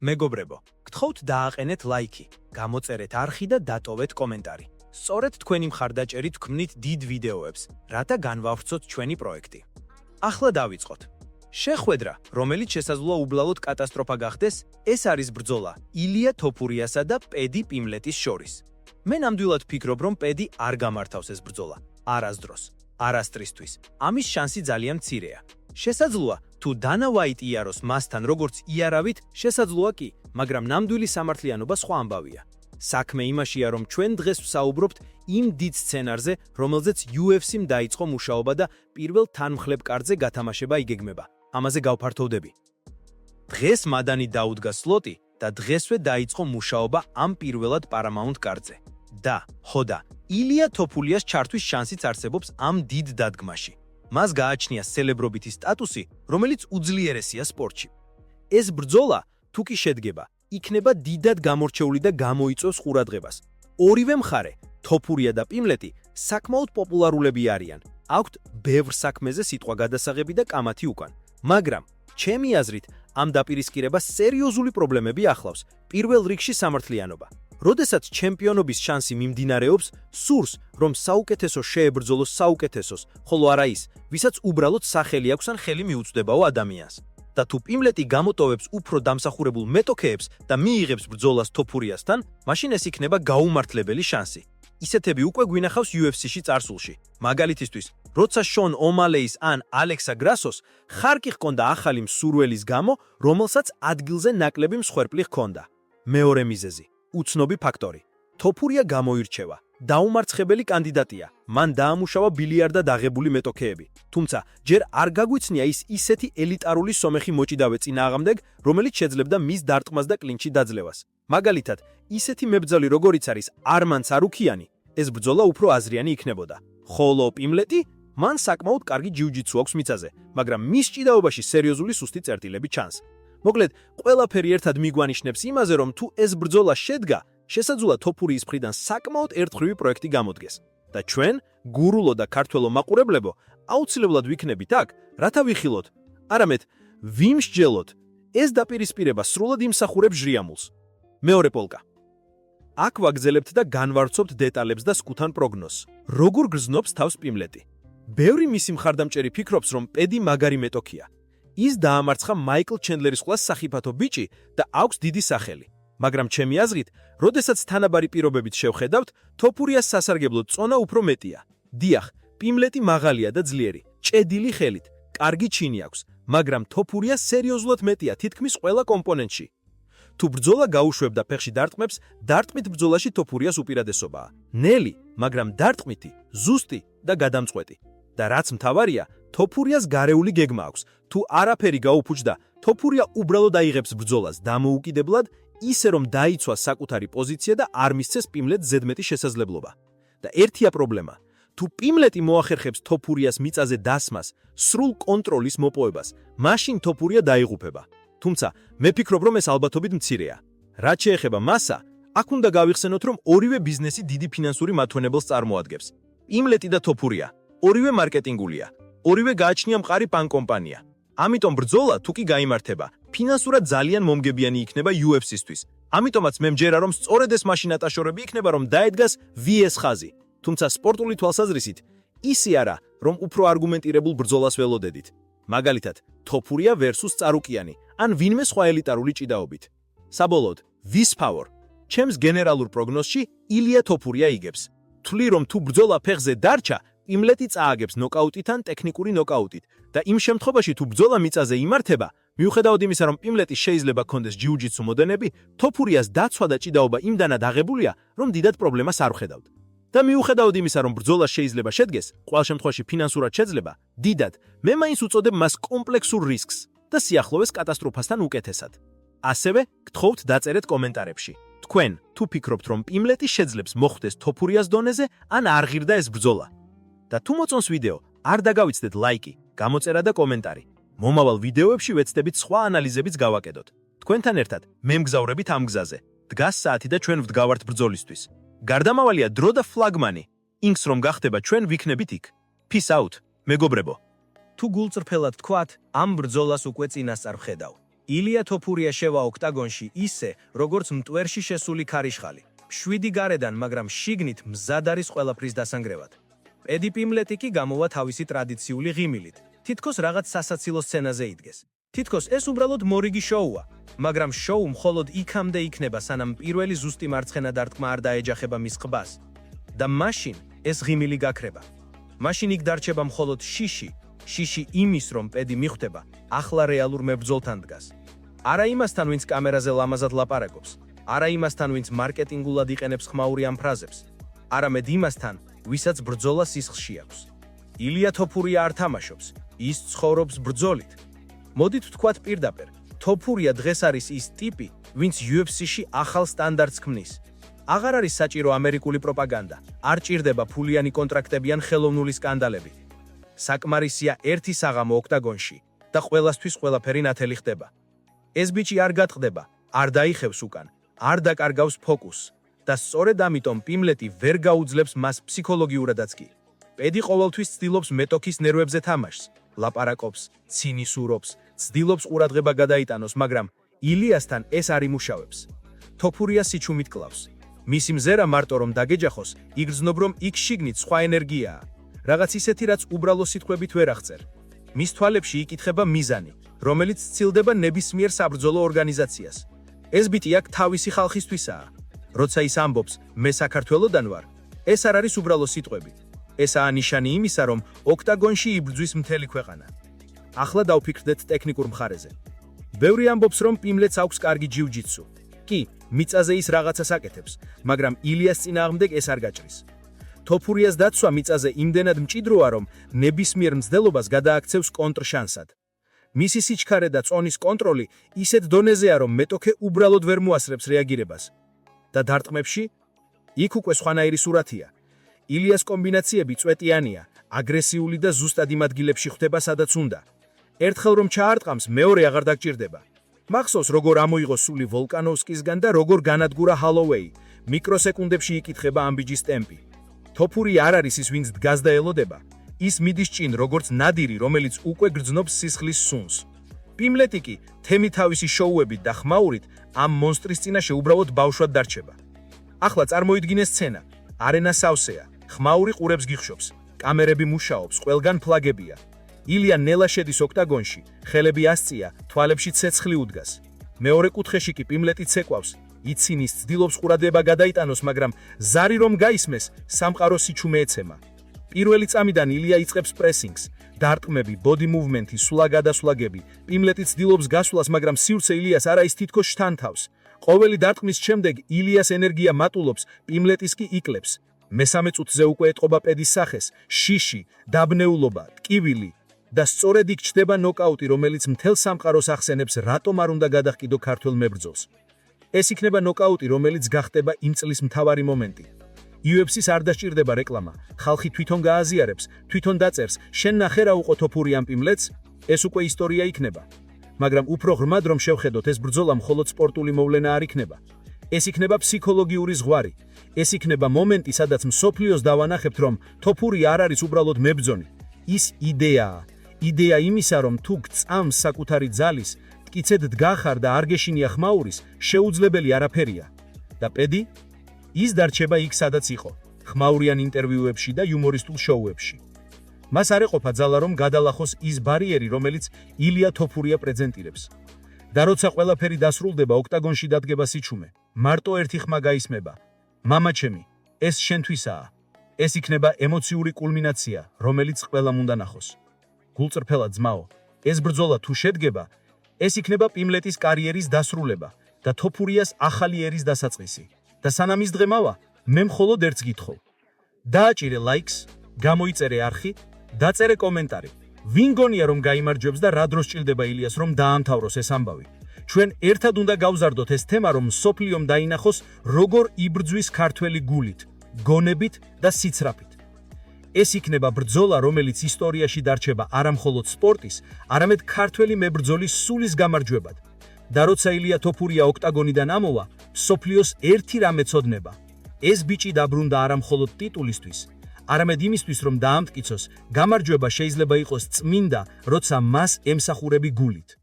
მეგობრებო, გთხოვთ დააყენეთ ლაიქი, გამოწერეთ არხი და დატოვეთ კომენტარი. სწორედ თქვენი მხარდაჭერით ვქმნით დიდ ვიდეოებს, რათა განვავრცოთ ჩვენი პროექტი. ახლა დავიწყოთ. შეხვედრა, რომელიც შესაძლოა უბლალოდ კატასტროფა გახდეს, ეს არის ბრძოლა ილია თოფურიასა და პედი პიმლეტის შორის. მე ნამდვილად ვფიქრობ, რომ პედი არ გამართავს ეს ბრძოლა. არასდროს, არასდრისთვის. ამის შანსი ძალიან მცირეა. შესაძლოა, თუ დანა ვაიტი იაროს მასთან როგორც იარავით, შესაძლოა კი, მაგრამ ნამდვილი სამართლიანობა სხვა ამბავია. საქმე იმაშია, რომ ჩვენ დღეს ვსაუბრობთ იმ დიდ სცენარზე, რომელზეც UFC-მ დაიწყო მუშაობა და პირველ თანმხლებ კარტზე გათამაშება იგეგმება. ამაზე გავფართოვდები. დღეს მადანი დაუდგა სლოტი და დღესვე დაიწყო მუშაობა ამ პირველად Paramount კარტზე. და, ხოდა, ილია თოფურიას ჩართვის შანსიც არსებობს ამ დიდ დადგმაში. მას გააჩნია სელებრობითი სტატუსი, რომელიც უძლიერესია სპორტში. ეს ბრძოლა, თუ კი შედგება, იქნება დიდად გამორჩეული და გამოიწვევს ყურადღებას. ორივე მხარე, თოფურია და პიმლეტი, საკმაოდ პოპულარულები არიან. აქვთ ბევრ საქმეზე სიტყვა გადასაღები და კამათი უკან. მაგრამ, ჩემი აზრით, ამ დაპირისპირებას სერიოზული პრობლემები ახლავს. პირველ რიგში სამართლიანობა. როდესაც ჩემპიონობის შანსი მიმდინარეობს, სურს, რომ საუკეთესო შეებრძოლოს საუკეთესოს, ხოლო არა ის, ვისაც უბრალოდ სახელი აქვს ან ხელი მიუწვდებაო ადამიანს. და თუ პიმლეტი გამოტოვებს უფრო დამსახურებულ მეტოქეებს და მიიღებს ბრძოლას თოფურიასთან, მაშინ ეს იქნება გაუმართლებელი შანსი. ისეთები უკვე გვინახავს UFC-ში წარსულში. მაგალითისთვის, როცა შონ ომალეის ან ალექსა გრასოს ხარკი ჰქონდა ახალი მსურველის გამო, რომელსაც ადგილზე ნაკლები მსხვერპლი ჰქონდა. მეორე მიზეზი, უცნობი ფაქტორი. თოფურია გამოირჩევა. დაუმარცხებელი კანდიდატია. მან დაამუშავა ბილიარდად აღებული მეტოქეები. თუმცა, ჯერ არ გაგვიცნია ის ისეთი ელიტარული სომეხი მოჭიდავე წინააღმდეგ, რომელიც შეძლებდა მის დარტყმას და კლინჩი დაძლევას. მაგალითად, ისეთი მებრძოლი როგორიც არის არმან ცარუქიანი, ეს ბრძოლა უფრო აზრიანი იქნებოდა. ხოლო პიმლეტი, მან საკმაოდ კარგი ჯიუჯიტსუ აქვს მიწაზე, მაგრამ მის ჭიდაობაში სერიოზული სუსტი წერტილები ჩანს. მოკლედ, ყველაფერი ერთად მიგვანიშნებს იმაზე, რომ თუ ეს ბრძოლა შედგა, შესაძლოა თოფურიის მხრიდან საკმაოდ ერთხვრივი პროექტი გამოდგეს. და ჩვენ, გურულო და ქართველო მაყურებლებო, აუცილებლად ვიქნებით აქ, რათა ვიხილოთ, არამედ ვიმსჯელოთ, ეს დაპირისპირება სრულად იმსახურებს ჟრიამულს. მეორე პოლკა. აქ ვაგზელებთ და განვარცობთ დეტალებს და სკუთან პროგნოზს. როგორ გრძნობს თავს პიმლეტი? ბევრი მისი მხარდამჭერი ფიქრობს, რომ პედი მაგარი მეტოქია. ის დაამარცხა მაიკლ ჩენდლერის ყლას სახიფათო ბიჭი და აქვს დიდი სახელი. მაგრამ ჩემი აზრით, როდესაც თანაბარი პირობებით შევხედავთ, თოფურიას სასარგებლოდ წონა უფრო მეტია. დიახ, პიმლეტი მაღალია და ძლიერი, ჭედილი ხელით, კარგი ჩინი აქვს, მაგრამ თოფურია სერიოზულად მეტია თითქმის ყველა კომპონენტში. თუ ბრძოლა გაუშვებდა ფეხში დარტყმებს, დარტყმით ბრძოლაში თოფურიას უპირატესობაა. ნელი, მაგრამ დარტყმითი, ზუსტი და გადამწყვეტი. და რაც მთავარია, თოფურიას გარეული გეგმა აქვს. თუ არაფერი გაუფუჭდა, თოფურია უბრალოდ აიღებს ბრძოლას დამოუკიდებლად, ისე რომ დაიცვას საკუთარი პოზიცია და არ მისცეს პიმლეტს ზედმეტი შესაძლებლობა. და ერთია პრობლემა. თუ პიმლეტი მოახერხებს თოფურიას მიწაზე დასმას, სრულ კონტროლის მოპოვებას, მაშინ თოფურია დაიღუპება. თუმცა, მე ვფიქრობ, რომ ეს ალბათობით მცირეა. რაც შეეხება მასა, აქ უნდა გავიხსენოთ, რომ ორივე ბიზნესი დიდი ფინანსური მათვენებელს წარმოადგენს. პიმლეტი და თოფურია, ორივე მარკეტინგულია, ორივე გააჩნია მყარი პანკომპანია. ამიტომ ბრძოლა თუ კი გაიმართება, ფინანსურად ძალიან მომგებიანი იქნება UFC-სთვის. ამიტომაც მე მჯერა, რომ სწორედ ეს მაშინატაშორები იქნება, რომ დაედგას VS ხაზი. თუმცა სპორტული თვალსაზრისით, ისი არა, რომ უფრო არგუმენტირებულ ბრძოლას ველოდედით. მაგალითად, თოფურია versus წარუკიანი, ან ვინმე სხვა ელიტარული ჭიდაობით. საბოლოოდ, Power. ჩემს გენერალურ პროგნოზში ილია თოფურია იგებს. თვლი, რომ თუ ბრძოლა ფეხზე დარჩა, პიმლეტი წააგებს ნოკაუტით ან ტექნიკური ნოკაუტით და იმ შემთხვევაში თუ ბრძოლა მიწაზე იმართება, მიუხედავად იმისა, რომ პიმლეტი შეიძლება ჰქონდეს ჯიუჯიტსუ მოდენები, თოფურიას დაცვა და ჭიდაობა იმდანად აღებულია, რომ დიდად პრობლემას არ ვხედავთ. და მიუხედავად იმისა, რომ ბრძოლა შეიძლება შედგეს, ყოველ შემთხვევაში ფინანსურად შეძლება, დიდად, მე მაინც უწოდებ მას კომპლექსურ რისკს და სიახლოვეს კატასტროფასთან უკეთესად. ასევე, გთხოვთ დაწერეთ კომენტარებში. თქვენ თუ ფიქრობთ, რომ პიმლეტი შეძლებს მოხვდეს თოფურიას დონეზე, ან არ ღირდა ეს ბრძოლა? და თუ მოწონს ვიდეო, არ დაგავიცდეთ ლაიკი, გამოწერა და კომენტარი. მომავალ ვიდეოებში ვეცდებით სხვა ანალიზებიც გავაკეთოთ. თქვენთან ერთად მე მგზავრებით ამ გზაზე. დგას საათი და ჩვენ ვდგავართ ბრძოლისთვის. გარდამავალია დრო და ფლაგმანი. ინგს რომ გახდება ჩვენ ვიქნებით იქ. Peace out, მეგობრებო. თუ გულწრფელად თქვათ, ამ ბრძოლას უკვე წინასწარ ვხედავ. ილია თოფურია შევა ოქტაგონში ისე, როგორც მტვერში შესული ქარიშხალი. 7 გარედან, მაგრამ შიგნით მზად არის ყველაფრის დასანგრევად. პედი პიმლეტი კი გამოვა თავისი ტრადიციული ღიმილით. თითქოს რაღაც სასაცილო სცენაზე იდგეს. თითქოს ეს უბრალოდ მორიგი შოუა, მაგრამ შოუ მხოლოდ იქამდე იქნება, სანამ პირველი ზუსტი მარცხენა დარტყმა არ დაეჯახება მის ყბას. და მაშინ ეს ღიმილი გაქრება. მაშინ იქ დარჩება მხოლოდ შიში. შიში იმის, რომ პედი მიხვდება, ახლა რეალურ მებრძოლთან დგას. არა იმასთან, ვინც კამერაზე ლამაზად ლაპარაკობს, არა იმასთან, ვინც მარკეტინგულად იყენებს ხმაური ამ ფრაზებს, არამედ იმასთან, ვისაც ბრძოლა სისხლში აქვს. ილია თოფურია არ თამაშობს, ის ცხოვრობს ბრძოლით. მოდით ვთქვათ პირდაპირ, თოფურია დღეს არის ის ტიპი, ვინც UFC-ში ახალ სტანდარტს ქმნის. აღარ არის საჭირო ამერიკული პროპაგანდა, არ ჭირდება ფულიანი კონტრაქტები ან ხელოვნური სკანდალები. საკმარისია ერთი საღამო ოქტაგონში და ყველასთვის ყველაფერი ნათელი ხდება. ეს ბიჭი არ გატყდება, არ დაიხევს უკან, არ დაკარგავს ფოკუსს და სწორედ ამიტომ პიმლეტი ვერ გაუძლებს მას ფსიქოლოგიურადაც კი. პედი ყოველთვის ცდილობს მეტოქის ნერვებზე თამაშს, ლაპარაკობს, ცინისურობს, ცდილობს ყურადღება გადაიტანოს, მაგრამ ილიასთან ეს არ იმუშავებს. თოფურია სიჩუმით კლავს. მისი მზერა მარტო რომ დაგეჯახოს, იგრძნობ რომ იქ შიგნით სხვა ენერგიაა. რაღაც ისეთი, რაც უბრალო სიტყვებით ვერ აღწერ. მის თვალებში იკითხება მიზანი, რომელიც სცილდება ნებისმიერ საბრძოლო ორგანიზაციას. ეს ბიტი აქ თავისი ხალხისთვისაა. როცა ის ამბობს, მე საქართველოდან ვარ, ეს არ არის უბრალო სიტყვები. ესაა ნიშანი იმისა, რომ ოქტაგონში იბრძვის მთელი ქვეყანა. ახლა დავფიქრდეთ ტექნიკურ მხარეზე. ბევრი ამბობს, რომ პიმლეტს აქვს კარგი ჯიუ-ჯიტსუ. კი, მიწაზე ის რაღაცას აკეთებს, მაგრამ ილიას წინააღმდეგ ეს არ გაჭრის. თოფურიას დაცვა მიწაზე იმდენად მჭიდროა, რომ ნებისმიერ მცდელობას გადააქცევს კონტრშანსად. მისი სიჩქარე და წონის კონტროლი ისეთ დონეზეა, რომ მეტოქე უბრალოდ ვერ მოასწრებს რეაგირებას. და დარტყმებში? იქ უკვე სხვანაირი სურათია. ილიას კომბინაციები წვეტიანია, აგრესიული და ზუსტად იმ ადგილებში ხვდება, სადაც უნდა. ერთხელ რომ ჩაარტყამს, მეორე აღარ დაგჭირდება. მახსოვს, როგორ ამოიღო სული ვოლკანოვსკისგან და როგორ განადგურა ჰალოვეი. მიკროსეკუნდებში იკითხება ამბიჯის ტემპი. თოფური არ არის ის, ვინც დგას და ელოდება. ის მიდის ჭინ, როგორც ნადირი, რომელიც უკვე გრძნობს სისხლის სუნს. პიმლეტი კი თემი თავისი შოუებით და ხმაურით ამ მონსტრის წინაშე უბრალოდ ბავშვად დარჩება. ახლა წარმოიდგინე სცენა. არენა სავსეა, ხმაური ყურებს გიხშობს, კამერები მუშაობს, ყველგან ფლაგებია. ილია ნელა შედის ოქტაგონში, ხელები ასწია, თვალებში ცეცხლი უდგას. მეორე კუთხეში კი პიმლეტი ცეკვავს, იცინის, ცდილობს ყურადღება გადაიტანოს, მაგრამ ზარი რომ გაისმეს, სამყარო სიჩუმე ეცემა. პირველი წამიდან ილია იწყებს პრესინგს, დარტყმები, ბოდი მუვმენტი, სულა-გადასვლაგები. პიმლეტი ცდილობს გასვლას, მაგრამ სივრცე ილიას არა ის თითქოს შთანთავს. ყოველი დარტყმის შემდეგ ილიას ენერგია მატულობს, პიმლეტის კი იკლებს. მესამე წუთზე უკვე ეტყობა პედის სახეს, შიში, დაბნეულობა, ტკივილი და სწორედ იქ ჩდება ნოკაუტი, რომელიც მთელ სამყაროს ახსენებს, რატომ არ უნდა გადაჰყიდო ქართველ მებრძოლს. ეს იქნება ნოკაუტი, რომელიც გახდება იმ წლის მთავარი მომენტი. UFC-ს არ დასჭირდება რეკლამა, ხალხი თვითონ გააზიარებს, თვითონ დაწერს, შენ ნახე რა უყო თოფურია პიმლეტს, ეს უკვე ისტორია იქნება. მაგრამ უფრო ღრმად რომ შევხედოთ, ეს ბრძოლა მხოლოდ სპორტული მოვლენა არ იქნება. ეს იქნება ფსიქოლოგიური ზღვარი. ეს იქნება მომენტი, სადაც მსოფლიოს დავანახებთ, რომ თოფურია არ არის უბრალოდ მებრძოლი. ის იდეაა. იდეა იმისა, რომ თუ გწამს საკუთარი ძალის, მტკიცედ დგახარ და არ გეშინია ხმაურის, შეუძლებელი არაფერია. და პედი? ის დარჩება იქ, სადაც იყო, ხმაურიან ინტერვიუებში და იუმორისტულ შოუებში. მას არ ეყოფა ძალა, რომ გადალახოს ის ბარიერი, რომელიც ილია თოფურია პრეზენტირებს. და როცა ყველაფერი დასრულდება, ოქტაგონში დადგება სიჩუმე. მარტო ერთი ხმა გაისმება. მამაჩემი, ეს შენთვისაა. ეს იქნება ემოციური კულმინაცია, რომელიც ყველამ უნდა ნახოს. გულწრფელად ძმაო, ეს ბრძოლა თუ შედგება, ეს იქნება პიმლეტის კარიერის დასრულება და თოფურიას ახალი ერის დასაწყისი. და სანამ ის დღემავა, მე მხოლოდ ერთს გითხოვ. დააჭირე ლაიქს, გამოიწერე არხი, დაწერე კომენტარი. ვინ გონია რომ გაიმარჯვებს და რა დროს ჭირდება ილიას რომ დაამთავროს ეს ამბავი. ჩვენ ერთად უნდა გავზარდოთ ეს თემა, რომ მსოფლიომ დაინახოს, როგორ იბრძვის ქართველი გულით, გონებით და სიცრაფით. ეს იქნება ბრძოლა, რომელიც ისტორიაში დარჩება არა მხოლოდ სპორტის, არამედ ქართველი მებრძოლის სულის გამარჯვებად. და როცა ილია თოფურია ოქტაგონიდან ამოვა, მსოფლიოს ერთი რამე ცოდნება. ეს ბიჭი დაბრუნდა არა მხოლოდ ტიტულისთვის, არამედ იმისთვის, რომ დაამტკიცოს, გამარჯვება შეიძლება იყოს წმინდა, როცა მას ემსახურები გულით.